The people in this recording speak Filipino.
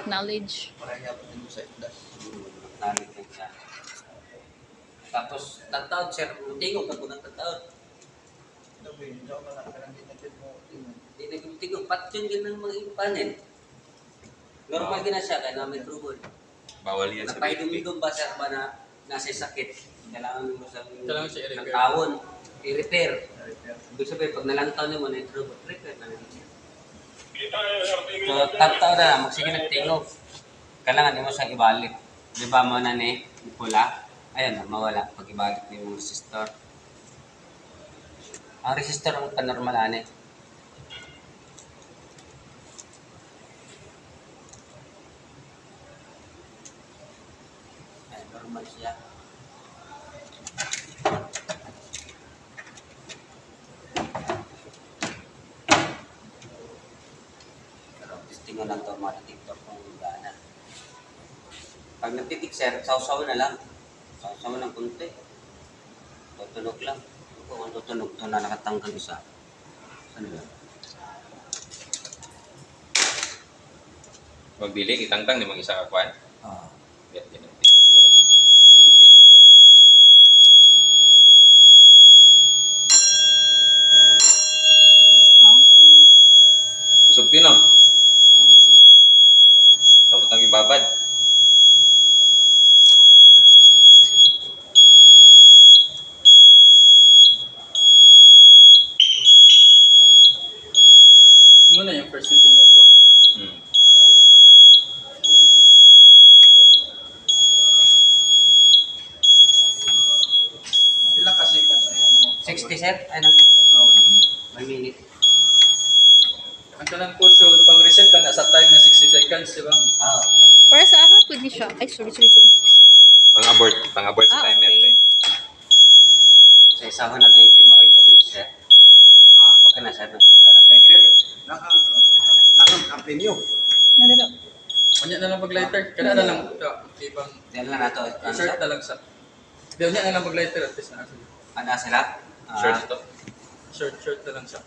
Acknowledge. Marami ako din sa itas. Acknowledge siya. Tapos, tataon, sir. Tingog ka po ng tataon. Sabi, hindi ako malakaran din natin mo. Hindi nagtigong. Patyon yun ng mga ipanin. Normal gina siya, kaya namin trouble. Bawal yan sa Napaidong-idong ba siya ba na nasa sakit? Kailangan mo sa siya i-repair. ng tawon. I-repair. Ibig sabihin, pag nalantaw niyo mo na yung trouble, repair na lang siya. So, tataw na lang, magsige nagtingog. Kailangan mo siyang ibalik. Di ba mo na ni pula? Ayun na, mawala pag ibalik niyo yung resistor. Ang resistor ang panormal ani. Ay, normal siya. Pero testingan lang ito mga TikTok kung gana. Pag nagtitik sir, sausaw na lang. Sausaw ng kunti. Tutunog lang. Kung tutunog ito na nakatanggal isa. Saan ba? Magbili, itangtang ni mga isa kakwan. Ah. Yan, yan ang tingin siguro. Tingin yan. Busog pino. Tapos ang ibabad. Muna yung first sitting mo. Hmm. Ilang kasi ka sa mo? 60 sir? Ano? Oh, 1 minute. 1 minute. Ang kanang po show, pang reset na nasa time na 60 seconds, di ba? Ah. Para sa ako, pwede siya. Ay, sorry. Pang-abort sa timer. Okay. Sa isahan natin yung timo. Ay, okay sir. Okay na sir. Nakang-ampin nyo. Nadaga. Kanya na lang pag-lighter. Kada na lang ito. Ibang Yan lang nato. Ano short sir? na lang sa. Di, kanya na lang pag-lighter at least na. Ano sila? Short ito. Short na lang siya.